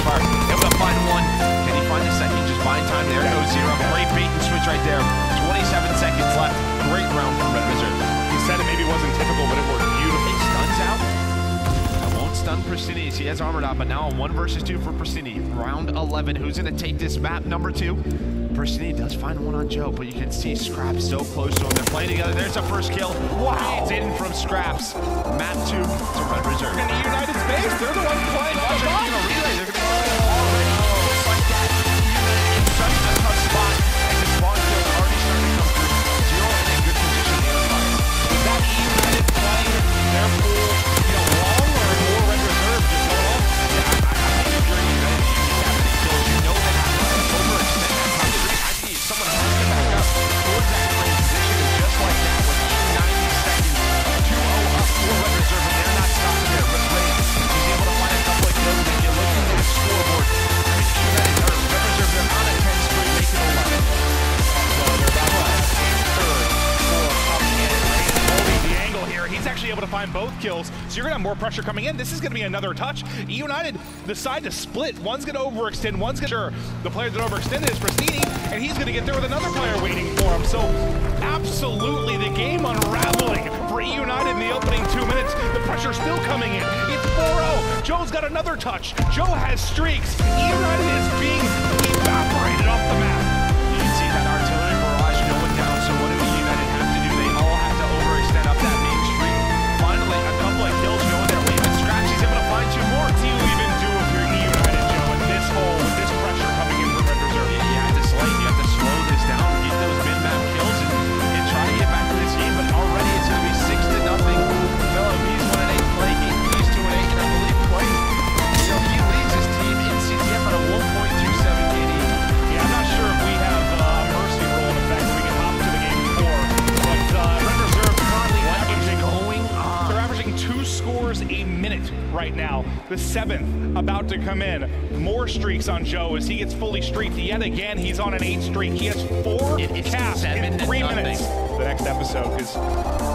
crossfire. Able to find one. Can he find the second? Just buying time. There goes Zero. Great bait and switch right there. 27 seconds left. Great round from Red Reserve. He said it maybe wasn't typical, but it worked beautifully. Stuns out. I won't stun Pristini. He has armored out, but now a 1 versus 2 for Pristini. Round 11. Who's going to take this map? Number 2. Pristini does find one on Joe, but you can see Scraps so close to him. They're playing together. There's a first kill. Wow. It's in from Scraps. Map 2 to Red Reserve. In the United States, they're the ones playing on the They're going to relay. They're going to go already. Just like that. United in such a tough spot. And the spawn kill already starting to come through. Zero in a good position to the fire. Was that United playing their full, long or more Red Reserve just going off? Yeah, I think if you're United, you just have to kills. You know they have to overextend that top 3. I think someone has to back up towards that great position. And just like that, with 90 seconds, 2-0 up for Red Reserve, and they're not stopping there. But Ray, he's able to find a couple of kills. And you look at that scoreboard. I mean, United, or Red Reserve, they're on a 10 straight, making 11. So they're about third, fourth, coming in. Ray is holding the angle here. He's actually able to find both kills, so you're gonna have more pressure coming in. This is gonna be another touch. United decide to split. One's gonna overextend, one's gonna sure. The player that overextended is Pristini, and he's gonna get there with another player waiting for him. So absolutely the game unraveling for United in the opening 2 minutes. The pressure still coming in. It's 4-0. Joe's got another touch. Joe has streaks. United is being evaporated off the map. You can see that artillery barrage going down, so what do United have to do? They all have to overextend up that main street. Finally, a couple of kills going their way, but Scratch, he's able to find 2 more. What do you even do if you're United, Joe, in this hole with this pressure coming in from Red Reserve? You have to slay, you have to slow this down, get those mid-map kills, and try to get back to this game, but already it's going to be 6-0. Philippines 1-8, play He's 2-8, and I believe Clay, he leads his team in CTF at a 1.27 KD. Yeah, I'm not sure if we have a mercy roll effect we can hop to the game before, but Red Reserve currently they're averaging 2 scores a minute right now. The 7th about to come in. More streaks on Joe as he gets fully streaked. Yet again, he's on an 8 streak. He has 4 caps in 3 minutes. The next episode, because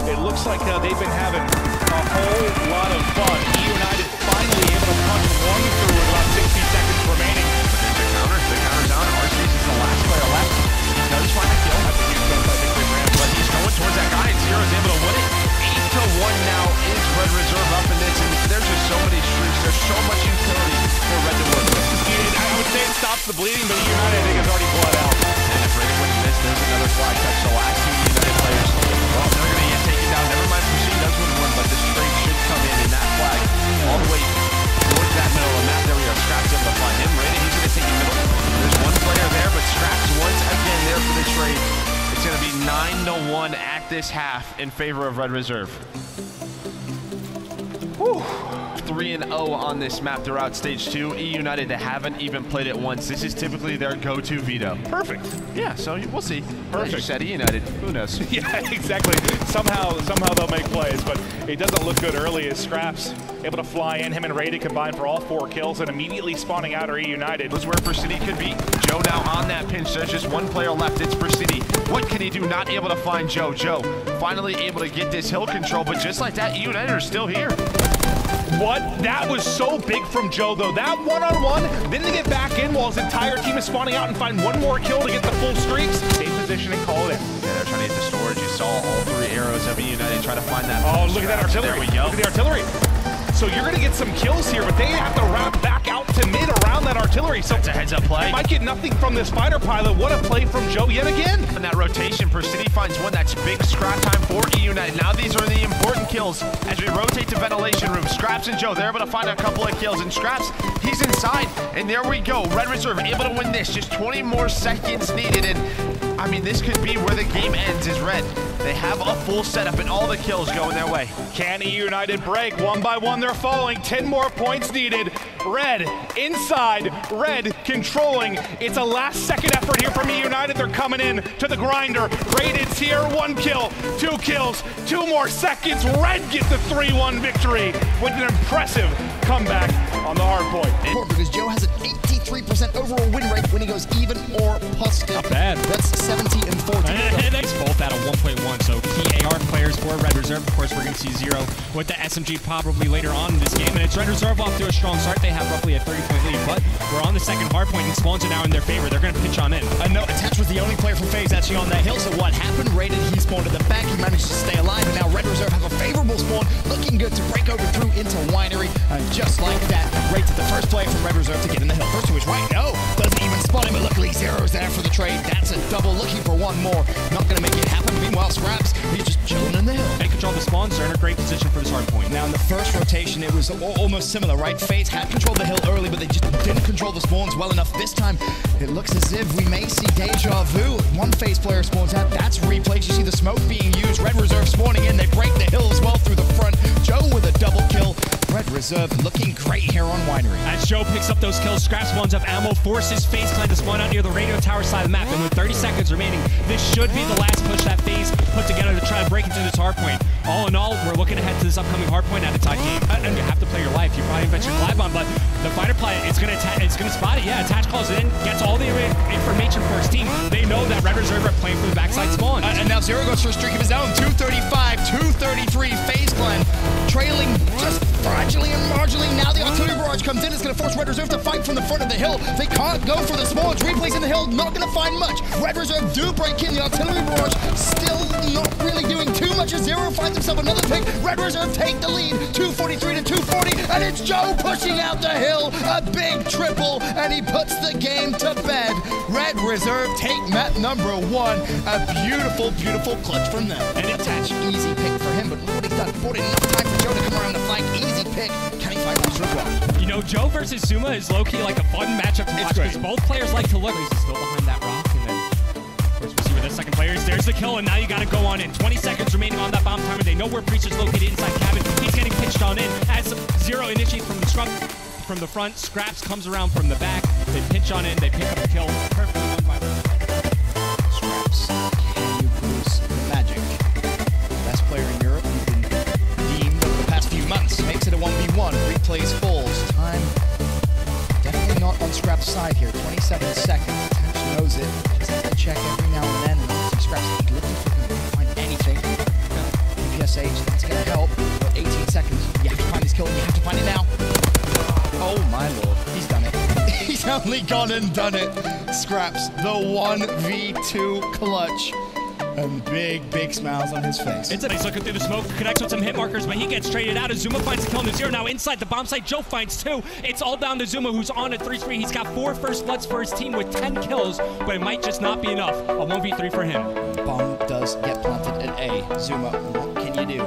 it looks like they've been having a whole lot of fun. United finally able to punch one through with about 60 seconds remaining. The counter's on. Archie's is the last player left. He does find a kill. That's a huge jump by Victory Brand, But he's going towards that guy, and Zero's able to win it. 8-1 now is Red Reserve up in this, and there's just so many streaks. There's so much utility for Red to work with. I would say it stops the bleeding, but United, I think, is already bled out. And if Brady wouldn't miss, there's another flag touch. The last 2 United players, well, they're going to get taken down. Never mind, Pristini does win, but the straight should come in that flag all the way towards that middle. And there we are. Scraps able to find him. Brady, he's going to take the middle. There's one player there, but Scraps once again there for the trade. It's going to be 9-1 at this half in favor of Red Reserve. Whew. 3-0 on this map throughout stage 2. United haven't even played it once. This is typically their go-to veto. Perfect. Yeah, so we'll see. Perfect. You said United. Who knows? Yeah, exactly. Somehow they'll make plays, but it doesn't look good early as Scraps able to fly in. Him and Ray to combine for all 4 kills and immediately spawning out are United. Was where Pristini could be. Joe now on that pinch. There's just one player left. It's Pristini. What can he do? Not able to find Joe. Joe finally able to get this hill control, but just like that, United are still here. What? That was so big from Joe, though. That one-on-one, then to get back in while his entire team is spawning out and find one more kill to get the full streaks. Same position and call it in. Yeah, they're trying to get the storage. You saw all 3 arrows of United try to find that. Oh, look at that artillery. There we go. Look at the artillery. So you're going to get some kills here, but they have to wrap back out to mid around that artillery. So it's a heads-up play. Might get nothing from this fighter pilot. What a play from Joe yet again. In that rotation, Pristini finds one. That's big scrap time for United. Now these are the important kills as we rotate to ventilation room. Scraps and Joe, they're able to find a couple of kills. And Scraps, he's inside. And there we go. Red Reserve able to win this. Just 20 more seconds needed. And I mean, this could be where the game ends is Red. They have a full setup and all the kills going their way. Can United break? One by one, they're falling. 10 more points needed. Red inside. Red controlling. It's a last-second effort here from United. They're coming in to the grinder. Raided's here. 1 kill, 2 kills, 2 more seconds. Red gets the 3-1 victory with an impressive comeback on the hard point. Because Joe has an 83% overall win rate when he goes goes even or positive. Not bad. That's 70 and 14. And it's both at a 1.1, so key AR players for Red Reserve. Of course, we're going to see Zero with the SMG probably later on in this game. And it's Red Reserve off to a strong start. They have roughly a 30-point lead, but we're on the second hard point, and spawns are now in their favor. They're going to pitch on in. No, Attach was the only player from FaZe actually on that hill, so what happened? Rated, he spawned at the back, he managed to stay alive, and now Red Reserve have a favorable spawn, looking good to break over through into Winery, and just like that, rated the first player from Red Reserve to get in the hill. First to his right, no, doesn't even spot him, but luckily Zero's there for the trade. That's a double, looking for one more. Not going to make it happen. Meanwhile, Scraps, he's just chilling in the hill. They control the spawns. They're in a great position for this hard point. Now, in the first rotation, it was almost similar, right? FaZe had controlled the hill early, but they just didn't control the spawns well enough. This time, it looks as if we may see deja vu. One FaZe player spawns out. That's replays. You see the smoke being used. Red Reserve spawning in. They break the hill as well through the front. Joe with a double kill. Red Reserve looking great here on Winery. As Joe picks up those kills, Scrap spawns up ammo, forces FaZe Clan to spawn out near the radio tower side of the map. And with 30 seconds remaining, this should be the last push that FaZe put together to try to break into this hard point. All in all, we're looking ahead to this upcoming hard point at a tight game. And you have to play your life. You probably invent your glide bomb, but the fighter pilot is going to spot it. Yeah, Attach calls it in, gets all the information for his team. They know that Red Reserve are playing for the backside spawn. And now Zero goes for a streak of his own. 235, 233. FaZe Clan trailing just fragilely and marginally. Now the artillery barrage comes in. It's going to force Red Reserve to fight from the front of the hill. They can't go for the spawns. Replays in the hill, not going to find much. Red Reserve do break in. The artillery barrage still not really doing too much as Zero finds himself another pick. Red Reserve take the lead, 243 to 240, and it's Joe pushing out the hill. A big triple, and he puts the game to bed. Red Reserve take map number 1. A beautiful, beautiful clutch from them. And Attach, easy pick for him, but look what he's done. Bought enough time for Joe to come around the flank. Easy pick. Can he find Monster as well? You know, Joe versus Zuma is low-key like a fun matchup to watch because both players like to look. He's still behind that rock, and then, of course, we'll see where the second player is. There's the kill, and now you got to go on in. 20 seconds remaining on that bomb timer. They know where Preach is located inside cabin. He's getting pitched on in as Zero initiates from the front. Scraps comes around from the back. They pitch on in. They pick up a kill. Perfectly done by them. Scraps, can you produce the magic? Best player in Europe, you've been deemed over the past few months. Makes it a 1v1. Replays falls. Time definitely not on Scraps' side here. 27 seconds. Attach knows it. Just has to check every now and then. And Scraps is looking for him to find anything. PSH, that's going to help. But 18 seconds. You have to find this kill. You have to find it now. Oh my lord. He's done it. He's only gone and done it. Scraps, the 1v2 clutch. And big, big smiles on his face. It's a nice looking through the smoke, connects with some hit markers, but he gets traded out as Zuma finds the kill in Zero. Now inside the bomb site, Joe finds 2. It's all down to Zuma, who's on a 3-3. He's got 4 first bloods for his team with 10 kills, but it might just not be enough. A 1v3 for him. Bomb does get planted at A. Zuma, what can you do?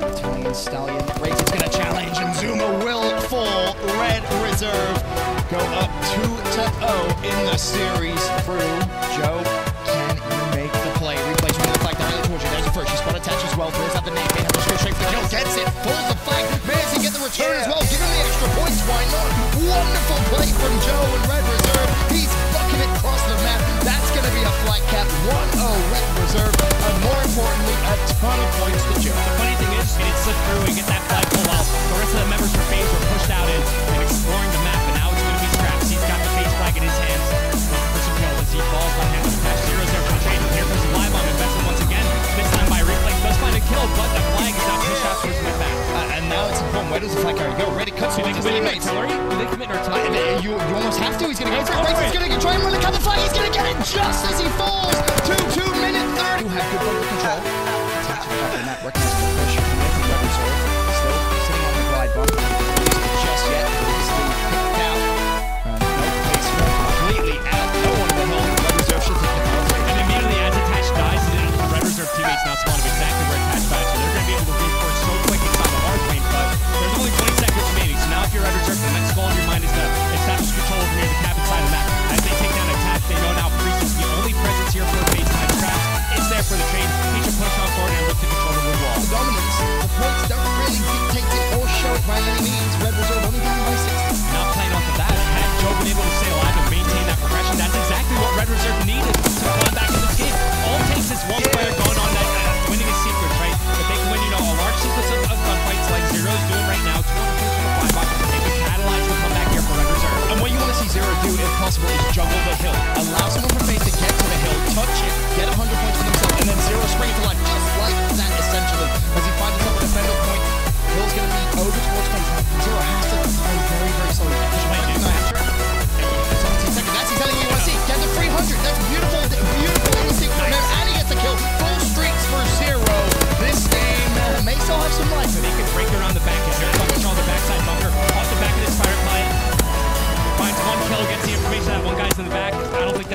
Italian Stallion race is going to challenge, and Zuma will fall. Red Reserve go up 2-0 in the series through Joe. Can you make the play? Replays from the flag directly towards you. There's the first. She spot Attach as well. Throws out the name. May have to go straight for the kill. Gets it. Pulls the flag. Manages to get the return as well. Give him the extra points. Why not? Wonderful play from Joe and Red Reserve. He's bucking it across the map. That's going to be a flag cap. 1-0 Red Reserve. And more importantly, a ton of points to Joe. The funny thing is, he didn't slip through and get that flag pulled out. The rest of the members for FaZe were pushed out and exploring the map, and now it's going to be Scraps. He's got the FaZe flag in his hands. Looking for some kills as he falls behind the Attach. Zero's there for the trade. Here comes the live bomb invested once again. This time by replay. Does find a kill, but the flag is now pushed out to his way back. And now it's important. Where does the flag carry go? Ready, cuts Do to they his commit teammates. artillery? Do they commit artillery? You almost have to. He's going to go for it. He's going to try and run the cover flag. He's going to get it just as he falls. 2-minute 30. You have good border control. Attach the top of the map. Recognizing the push from Red Reserve. Still sitting on the glide bump. Just yet. He's still picked out. No place completely out. No one in the hill. Red Reserve should take the power. And immediately as Attach dies, the Red Reserve teammates now spawn him exactly where Attach died. So they're going to be able to reinforce so quick inside the hard lane, but there's only 20 seconds remaining. So now if you're Red Reserve, the next goal in your mind is to establish control over here, the cabin side of the map. As they take down Attach, they know now Priest is the only presence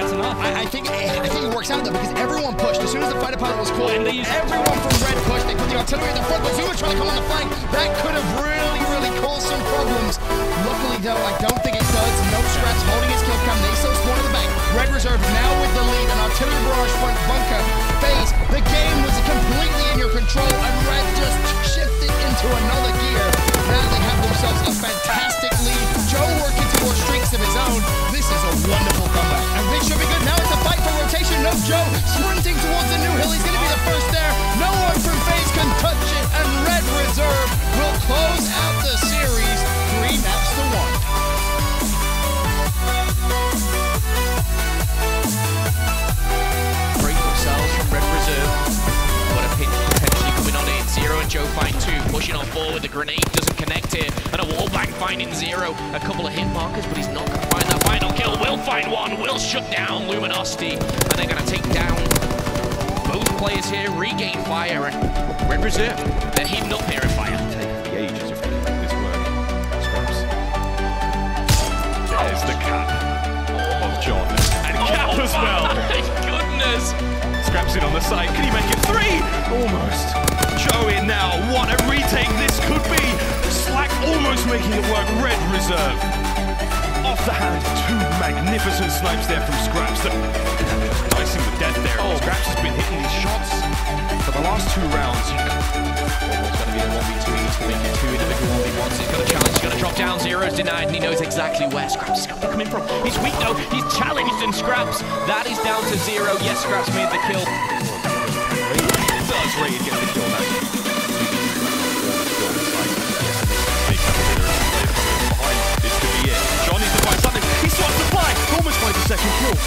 that's enough. I think it works out though, because everyone pushed. As soon as the fighter pilot was called, And they used everyone from Red pushed. They put the artillery in the front, but Zuma trying to come on the flank. That could have really caused some problems. Luckily though, I don't think it does. No Scraps holding his kill cam. They still spawn in the back. Red Reserve now with the lead. An artillery barrage front bunker phase. The game was completely in your control, and Red just shifted into another gear. Now they have themselves a fantastic lead. Joe working towards streaks of his own. This is a wonderful comeback. And Big should be good. Now it's a fight for rotation. No Joe sprinting towards the new hill. He's going to be the first there. No one from FaZe can touch it. And Red Reserve will close out the series 3 maps to 1. Break themselves from Red Reserve. What a pinch potentially coming on in. Zero and Joe find 2, pushing on forward. The grenade doesn't connect here, and a wall bang finding Zero. A couple of hit markers, but he's not going to find that final kill. Will find one, will shut down Luminosity, and they're going to take down both players here, regain fire, and Red Reserve, they're hidden up here in fire. Take the ages of making this work. Scraps. There's the cap of John, and cap as well. My goodness. Scraps in on the side. Can he make it 3? Almost. Joe in now. What a retake this could be. Slack almost making it work. Red Reserve. Off the hand. 2 magnificent snipes there from Scraps. Icing the death there. Oh. Scraps has been hitting these shots for the last 2 rounds. Almost going to be the 1v2. He needs to make it 2 individual 1v1s. He's got a challenge. He's going to drop down. Zero's denied, and he knows exactly where Scraps is going to come in from. He's weak though. He's challenged, and Scraps. That is down to Zero. Yes, Scraps made the kill. It does. Raid get the kill. This could be it. John needs to find something. He swaps the fly. Almost finds a second kill. 1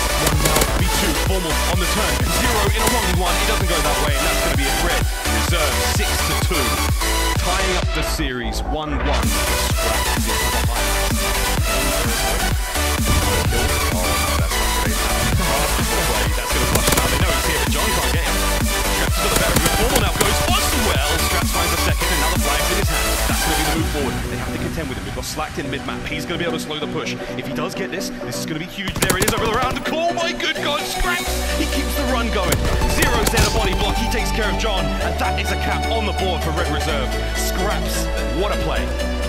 now. B2. Formal on the turn. Zero in a 1v1. It doesn't go that way, and that's going to be it. Red Reserve 6-2. Tying up the series 1-1. Scraps is behind. That's going to push him out. They know he's here, but John can't get him. Scraps has got the better of it. Formal now goes well. Scraps finds a second. Another flag in his hand. That's going to be the move forward. They have to contend with him. We've got Slacked in mid-map. He's going to be able to slow the push. If he does get this is going to be huge. There it is over the round. Oh my good God, Scraps! He keeps the run going. Zero's there to body block. He takes care of John, and that is a cap on the board for Red Reserve. Scraps, what a play.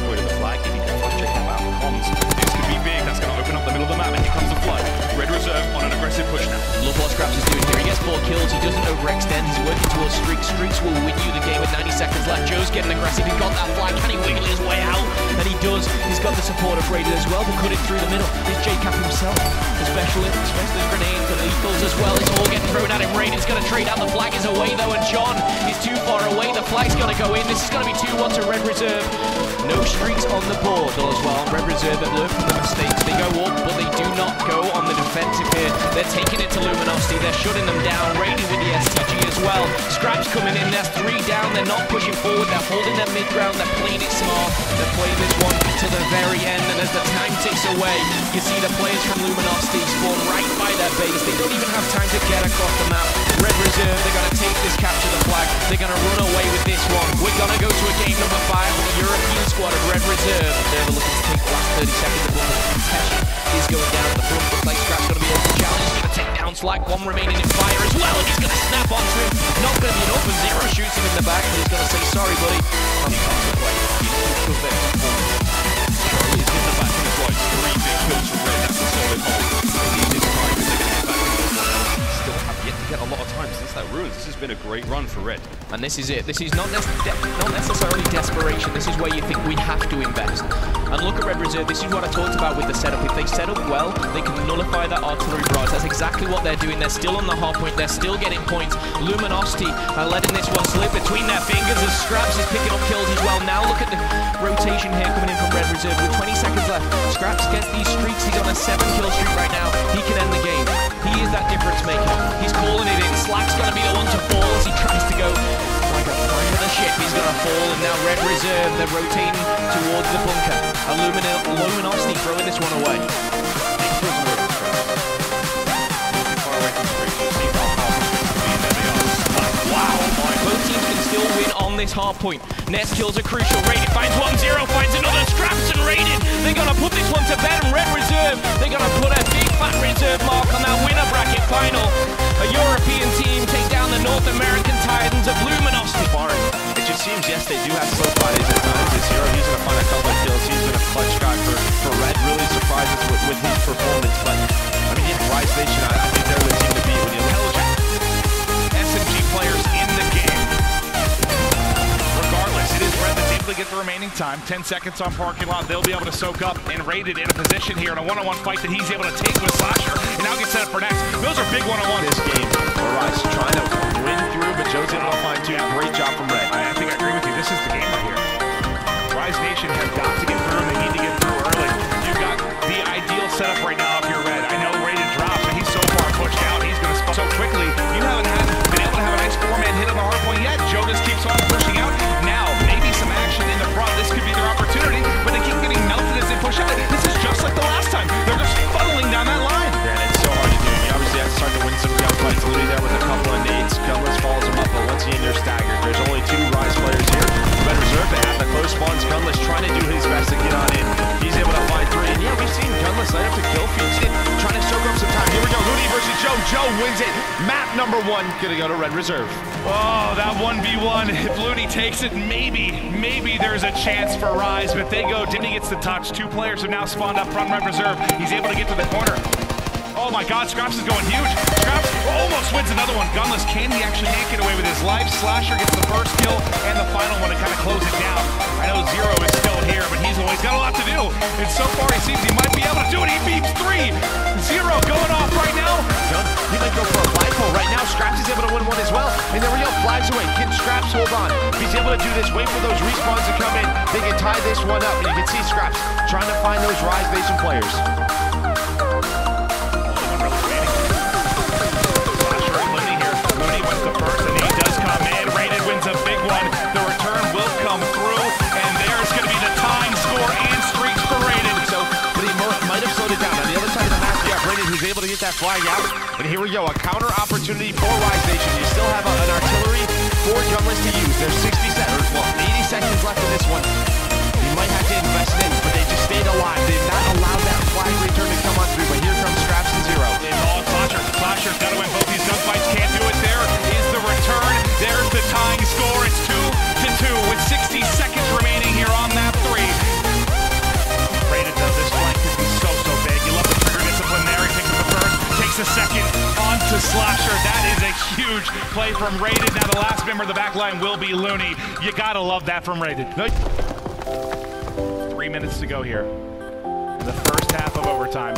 Point of the flag. If he can frustrate him out of comms, this could be big. That's going to open up the middle of the map, and here comes the flood. Red Reserve on an aggressive push now. Look what Scraps is doing here. He gets 4 kills. He doesn't overextend. He's working towards streaks. Streaks will win you the game with 90 seconds left. Joe's getting aggressive. He's got that flag. Can he wiggle his way out? And he does. He's got the support of Raiden as well, but cut it through the middle. It's J-Cap himself, especially grenades, the lethals as well. It's all getting thrown at him. Raiden's going to trade out. The flag is away though, and John is too far away. The flag's going to go in. This is going to be 2-1 to Red Reserve. No streaks on the board as well. Red Reserve have learned from the mistakes. They go up, but they do not go on the defensive here. They're taking it to Luminosity. They're shutting them down. Raiden with the STG as well. Scraps coming in. There's 3 down. They're not pushing forward. They're holding their mid ground. They're playing it smart. They're playing this one to the very end. And as the time ticks away, you see the players from Luminosity spawn right by their base. They don't even have time to get across the map. Red Reserve, they're going to take this, capture the flag. They're going to run away with this one. We're going to go to a game number 5 with the European squad of Red Reserve. They're looking to take the last 30 seconds of the contest. Is going down at the front. Looks like Scraps going to be able to challenge. He's going to take down Slack. 1 remaining in fire as well. And he's going to snap onto him. Not going to be enough. And Zero shoots him in the back. And he's going to say, sorry, buddy. I'm coming to play. He's too big. Charlie is in the back of his right. 3 big kills from Red. That's a solid hold. They need this time because they're going to get back to this one. Still have yet to get a lot of time since that ruins. This has been a great run for Red. And this is it. This is not necessarily desperation. This is where you think we have to invest. And look at Red Reserve. This is what I talked about with the setup. If they set up well, they can nullify that artillery barrage. That's exactly what they're doing. They're still on the hard point. They're still getting points. Luminosity are letting this one slip between their fingers as Scraps is picking up kills as well. Now look at the rotation here coming in from Red Reserve with 20 seconds left. Scraps gets these streaks. He's on a 7-kill streak right now. He can end the game. He is that difference maker. He's calling it in. Slack's going to be the one to fall as he tries to go like a fly of the ship. He's going to fall, and now Red Reserve, they're rotating towards the bunker. Luminosity throwing this one away. Wow, both teams can still win on this hard point. Nest kills are crucial. Rated finds 1-0, finds another. Scraps and Rated. They're going to put this one to bed. And Red Reserve, they're going to put a big fat reserve mark on that winner bracket final. A European team take down the North American Titans of Luminosity. It just seems, yes, they do have slow bodies at times this year. He's going to find a couple of kills. He's been a clutch guy for Red. Really surprises with his performance. But, I mean, yeah, Rise Nation, I think they're the team to beat when you look at SMG players in the game. Regardless, it is Red that's able to get the remaining time. 10 seconds on parking lot. They'll be able to soak up and Rated in a position here in a one-on-one fight that he's able to take with Slasher. And now get set up for next. Those are big one-on-ones. this game. Rise trying to win through, but Joe's able to find two. Great job from Red. I think I agree with you. This is the game right here. Rise Nation has got to get through. They need to get through early. You've got the ideal setup right now if you're Red. I know Rated drops, but he's so far pushed out. He's going to spot so quickly. You haven't been able to have a nice four-man hit on the hard point yet. Joe just keeps on pushing out. Now, maybe some action in the front. This could be their opportunity, but they keep getting melted as they push out. This is just like the last time. They're just funneling down that line. Yeah, and it's so hard to do. You obviously have to start to win some gunfights. Looting there with a couple of nades. Gunless follows him up, but once again, they're staggered. There's only two Rise players here. Red Reserve, they have the close spawns. Gunless trying to do his best to get on in. He's able to find three. And yeah, we've seen Gunless light up to kill feeds. Trying to soak up some time. Here we go. Looney versus Joe. Joe wins it. Map number 1 gonna go to Red Reserve. Oh, that 1v1. If Looney takes it, maybe there's a chance for Rise, but they go. Dimmy gets the touch. Two players have now spawned up front Red Reserve. He's able to get to the corner. Oh my God, Scraps is going huge. Scraps almost wins another one. Gunless, can he actually make it away with his life? Slasher gets the first kill and the final one to kind of close it down. I know Zero is still here, but he's always got a lot to do. And so far he seems he might be able to do it. He beeps 3. Zero going off right now. He might go for a flagpole right now. Scraps is able to win one as well. And there we go, flags away. Can Scraps hold on? If he's able to do this, wait for those respawns to come in. They can tie this one up. And you can see Scraps trying to find those Rise Nation players. He's able to get that flag out, and here we go, a counter opportunity for Rise Nation. You still have an artillery for Gunless to use. There's 80 seconds left in this one. You might have to invest in, but they just stayed alive. They've not allowed that flag return to come on through, but here comes Scraps and Zero. Slasher's got to win both these gunfights. Can't do it. There is the return. There's the tying score. It's 2-2 with 60 seconds remaining here on map 3. Rated though, this flank could be so big. You love the trigger discipline there. He picks up the first, takes a second onto Slasher. That is a huge play from Rated. Now the last member of the back line will be Looney. You gotta love that from Rated. 3 minutes to go here in the first half of overtime.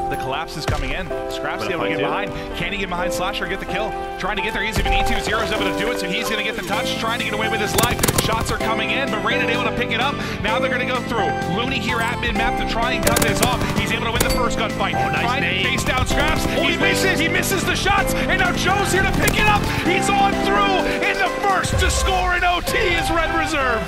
The collapse is coming in. Scraps able to get behind. Can he get behind Slasher, get the kill? Trying to get there. He's even E2. Zero's able to do it, so he's going to get the touch. Trying to get away with his life. Shots are coming in, but Rated able to pick it up. Now they're going to go through. Looney here at mid-map to try and cut this off. He's able to win the first gunfight. Trying to face down Scraps. He misses the shots, and now Joe's here to pick it up. He's on through, and the first to score in OT is Red Reserve.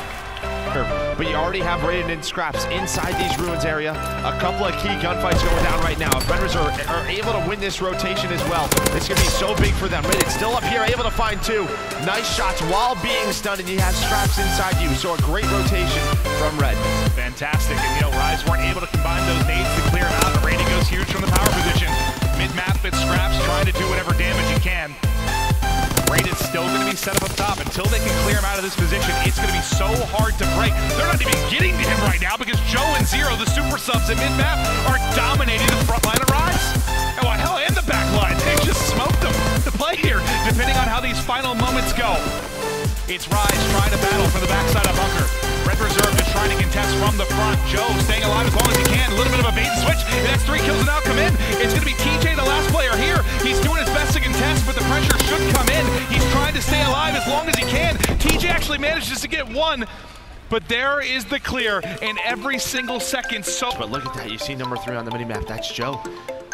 But you already have Rated and Scraps inside these ruins area. A couple of key gunfights going down right now. If Red Reserve are able to win this rotation as well, it's going to be so big for them. Rated still up here, able to find 2. Nice shots while being stunned, and you have Scraps inside you. So a great rotation from Red. Fantastic. And, Rise weren't able to combine those nades to clear him out. The Rated goes huge from the power position. Mid-map, it's Scraps trying to do whatever damage he can. Rated's still going to be set up top. Until they can clear him out of this position, it's going to be so hard to break. They're not even getting to him right now because Joe and Zero, the super subs at mid-map, are dominating the front line of Rise. Oh, hell, and the back line. They just smoked them to play here, depending on how these final moments go. It's Rise trying to battle from the backside of Bunker. Red Reserve just trying to contest from the front. Joe staying alive as long as he can. A little bit of a bait and switch. And that's 3 kills and now come in. It's going to be TJ, the last player here. He's doing his best to contest, but the pressure should come in. He's trying to stay alive as long as he can. TJ actually manages to get 1. But there is the clear in every single second. But look at that. You see number 3 on the minimap. That's Joe.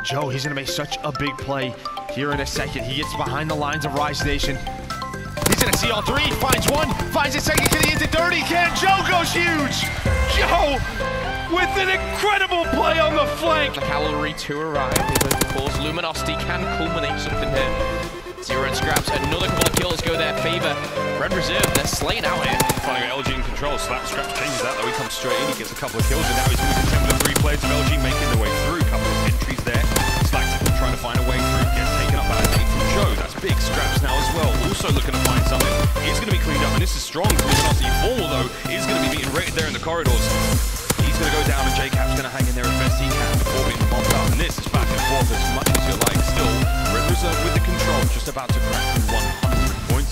Joe, he's going to make such a big play here in a second. He gets behind the lines of Rise Nation. He's going to see all 3, finds 1, finds a second, can he get to 30? Can Joe goes huge! Joe with an incredible play on the flank. The cavalry to arrive, of course, Luminosity can culminate something here. Zero and Scraps, another couple of kills go their favor. Red Reserve, they're slaying out here. Finally got LG in control. Scraps changes that, though. He comes straight in, he gets a couple of kills, and now he's going to contend with the 3 players of LG making their way through. A couple of entries there. Slack trying to find a way through, gets taken up by a nade from Joe. That's big. Scraps now as well, also looking to find something. It's going to be cleaned up, and this is strong. Luminosity Fall, though, is going to be being rated there in the corridors. He's going to go down, and J-Cap's going to hang in there as best he can before being bombed up. And this is back and forth as much as you like. Still, Red Reserve with the control, just about to crack through 100 points.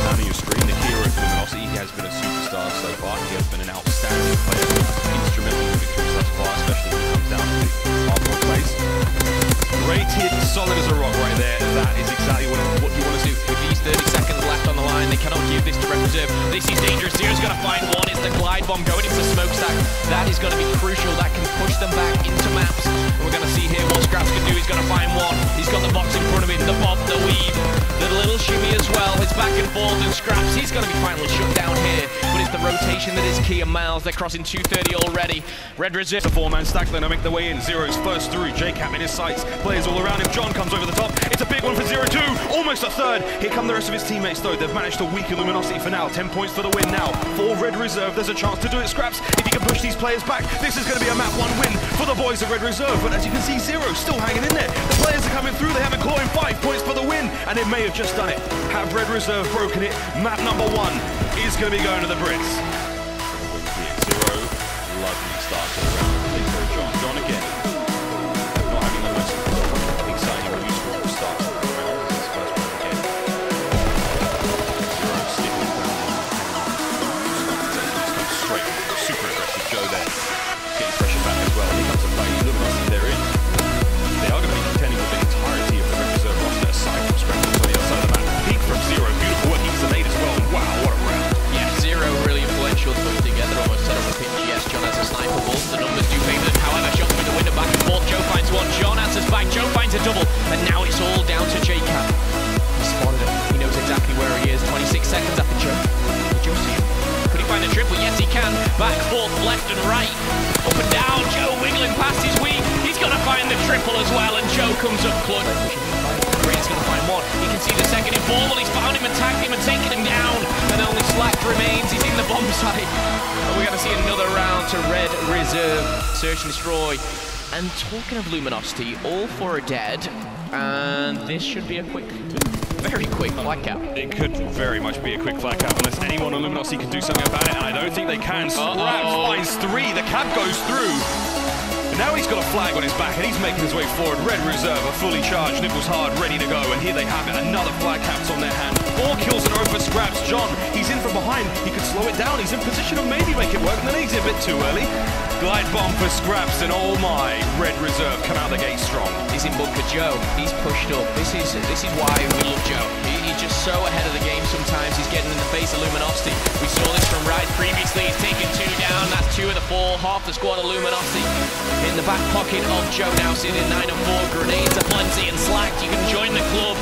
Down on your screen, the hero of Luminosity. He has been a superstar so far. He has been an outstanding player, instrumental in victories thus far, especially when it comes down to the hardcore plays. Rated solid as a rock right there. That is exactly what you want to do. With these 30 seconds left on the line, they cannot give this to Red Reserve. This is dangerous. Zero's going to find one. It's the glide bomb going into smokestack. That is going to be crucial. That can push them back into maps. And we're going to see here what Scraps can do. He's going to find one. He's got the box in front of him. The bob, the weave, the little shimmy as well. It's back and forth, and Scraps, he's going to be finally shut down here. But it's the rotation that is key. And Miles, they're crossing 230 already. Red Reserve. The 4-man stack, then they make their way in. Zero's first through. J-Cap in his sights. Players all around him. John comes over the top. It's a big one for 0-2. Almost a third. Here come the rest of his teammates, though. They've managed to weaken Luminosity for now. 10 points for the win now. For Red Reserve, there's a chance to do it. Scraps, if you can push these players back, this is going to be a map 1 win for the boys of Red Reserve. But as you can see, Zero still hanging in there. The players are coming through. They have a clawing 5 points for the win, and it may have just done it. Have Red Reserve broken it? Map number 1 is going to be going to the Brits. Zero, lovely start to the round. Please go John. John again. Not having the most exciting or useful start to the round. This is his first one again. Zero sticking down. Straight, super aggressive Joe there. Getting pressure back as well. He comes to play. Luminosity they're in. They are going to be contending with the entirety of the Red Reserve roster aside from Scraps on the other side of the map. Peak from Zero. Beautiful work. He's the nade as well. Wow, what a round. Yeah, Zero really influential to put together. Almost set up a pinch. Yes, John has a sniper ball. The numbers do favour them. However, shot through the window back and forth. Joe finds one. John answers back. Joe finds a double. And now it's all down to J-Cap. He spotted him. He knows exactly where he is. 26 seconds after Joe. Did Joe see him? Could he find a triple? Yes, he can. Back, forth, left and right. Up and down. Joe wiggling past his weak. He's going to find the triple as well. And Joe comes up clutch. Green's going to find one. He can see the second in ball. He's found him and tagged him and taken him down. And only Slack remains. He's in the bomb site. And we're going to see another round to Red Reserve. Search and destroy. And talking of Luminosity, all 4 are dead. And this should be a quick, very quick flag cap. It could very much be a quick flag cap unless anyone on Luminosity can do something about it. And I don't think they can. Scraps finds 3. The cap goes through. Now he's got a flag on his back and he's making his way forward. Red Reserve are fully charged, nibbles hard, ready to go. And here they have it, another flag cap's on their hand. 4 kills in a row for Scraps. John, he's in from behind. He could slow it down. He's in position to maybe make it work. And then he's a bit too early. Glide bomb for Scraps, and oh my, Red Reserve come out the gate strong. He's in bunker Joe. He's pushed up. This is why we love Joe. He's just so ahead of the game sometimes. He's getting in the face of Luminosity. We saw this from Rise previously. He's taken 2 down. That's 2 of the 4. Half the squad of Luminosity. In the back pocket of Joe now sitting 9 and 4. Grenades aplenty and Slack. You can join the club.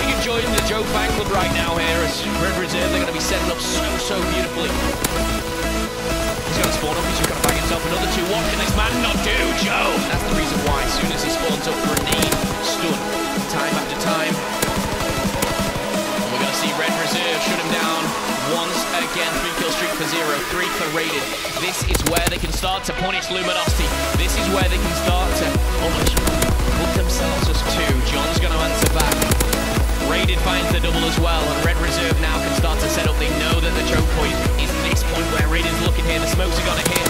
You can join the Joe fan club right now here as Red Reserve. They're going to be setting up so beautifully. He's going to spawn up. He's just going to bang himself another 2. What can this man not do, Joe? That's the reason why. As soon as he spawns up, grenade stun time after time. And we're going to see Red Reserve shut him down once again. 3 kill streak for Zero, 3 for Rated. This is where they can start to punish Luminosity. This is where they can start to almost put themselves as 2. John's going to answer back. Rated finds the double as well, and Red Reserve now can start to set up. They know that the choke point is this point where Raid's looking here. The smokes are going to hit.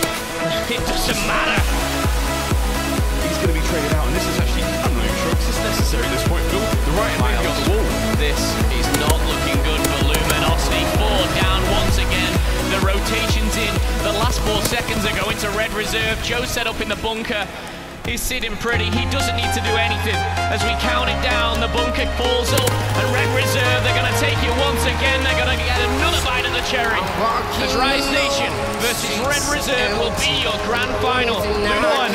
It doesn't matter. He's going to be traded out, and this is actually, I'm not even sure if this is necessary at this point, Phil. The right hand on the wall. This is not looking good for Luminosity. 4 down once again. The rotation's in. The last 4 seconds are going to Red Reserve. Joe set up in the bunker. He's sitting pretty. He doesn't need to do anything. As we count it down, the bunker falls up. And Red Reserve, they're going to take it once again. They're going to get another bite of the cherry. As Rise Nation versus Red Reserve will be your grand final. Good one.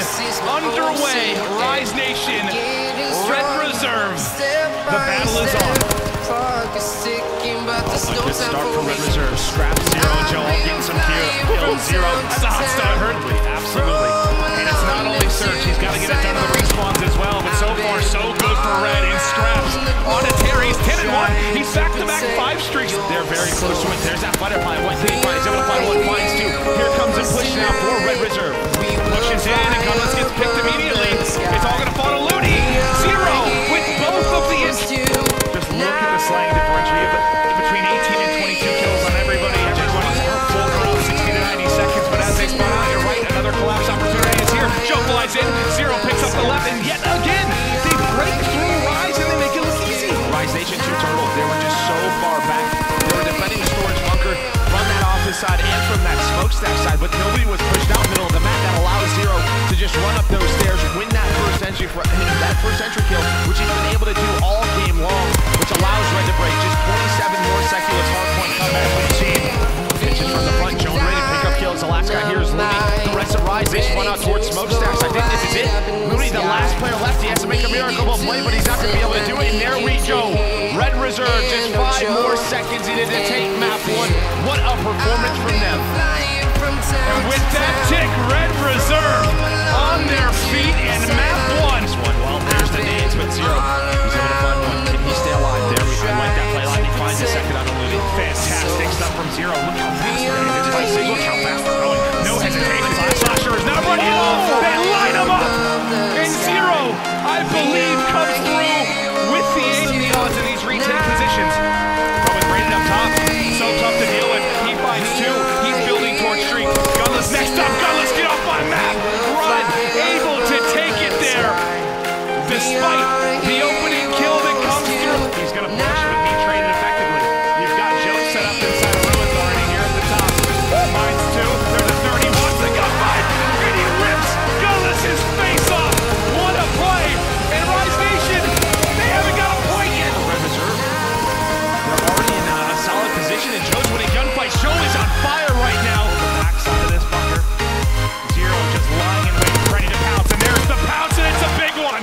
Underway. Rise Nation. Red Reserve. The battle is on. Good start for Red Reserve. Scraps Zero. Joe getting some kills. Zero. That's a hot start. Absolutely. And it's not only search. He's got to get it done to the respawns as well. But so far, so good for Red and Scraps. time. He's back-to-back 5 streaks. They're very close to it. There's that butterfly. One thing, he's able to find one, finds 2. Here comes a push now for Red Reserve. Pushes in, and Gunless gets picked immediately. It's all going to fall to Looney. 0 with both of the Just look at the slaying differential between 18 and 22 kills on everybody. Everybody's full roll, 60 to 90 seconds, but as they spawn out, you're right, another collapse opportunity is here. Joe flies in, 0 picks up the left, and yet again, they break through Rise and they make it look easy. Rise Nation 2 Turtles, they were just so far back. They were defending the storage bunker from that office side and from that smokestack side, but nobody was pushed out middle of the map. That allows 0 to just run up those stairs, win that first entry kill, which he's been able to do all game long, which allows Red to break just 27 more seconds hardpoint comeback from the team. Pitches from the front, Joan ready to pick up kills. The last guy here is Looney. The rest of Rise, they spun out towards smokestacks. I think this is it. Looney, the last player left. He has to make a miracle play, but he's not going to be able to do it. And there we go. Red Reserve, just 5 more seconds needed to take map 1. What a performance from them. And with that tick, Red Reserve on their feet in map 1. Well, there's the nades, but 0. He's able to find one. Can he stay alive? There we go. I like that play line. He finds the second on the Looney. Fantastic stuff from 0. Look how fast they're going. Look how fast they're going. No hesitation. Slasher is not running off. They line him up. And 0, I believe, comes through with the 8 and the odds in these retake positions. But with Brandon up top, so tough to deal with. He finds 2. He's building towards streak. Gunless next up. Gunless, get off my map. Run, able to take it there. Despite the opening kill that comes through. He's going to push with me traded effectively. You've got Joe set up inside of Ruins already here at the top. Finds 2. There's a 30. Wants the gunfight. And he rips Gunless' face off. What a play. And Rise Nation, they haven't got a point yet. Red Reserve, they're already in a solid position. And Joe's winning gunfight. Joe is on fire right now. The backside of this bunker. 0 just lying in wait, ready to pounce. And there's the pounce, and it's a big one.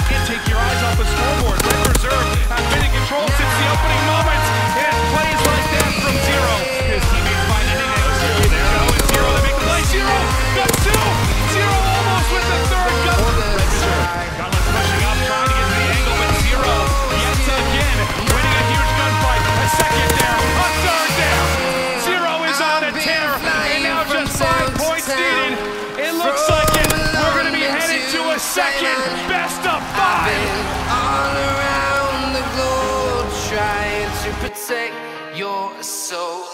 Can't take your eyes off the scoreboard. Red Reserve have been in control since the opening moments. And it plays like that from 0. His teammates find anything. There we go. And 0, they make the play. 0, guns 2. 0 almost with the 3rd gun. Red Reserve. Gunless pushing up, trying to get to the angle, but 0 yet again winning a huge gunfight. A second there, a third there. 0 is on a tear, and now just 5 points needed. It looks like it. We're going to be headed to a second best of 5. All around the globe, trying to protect your soul.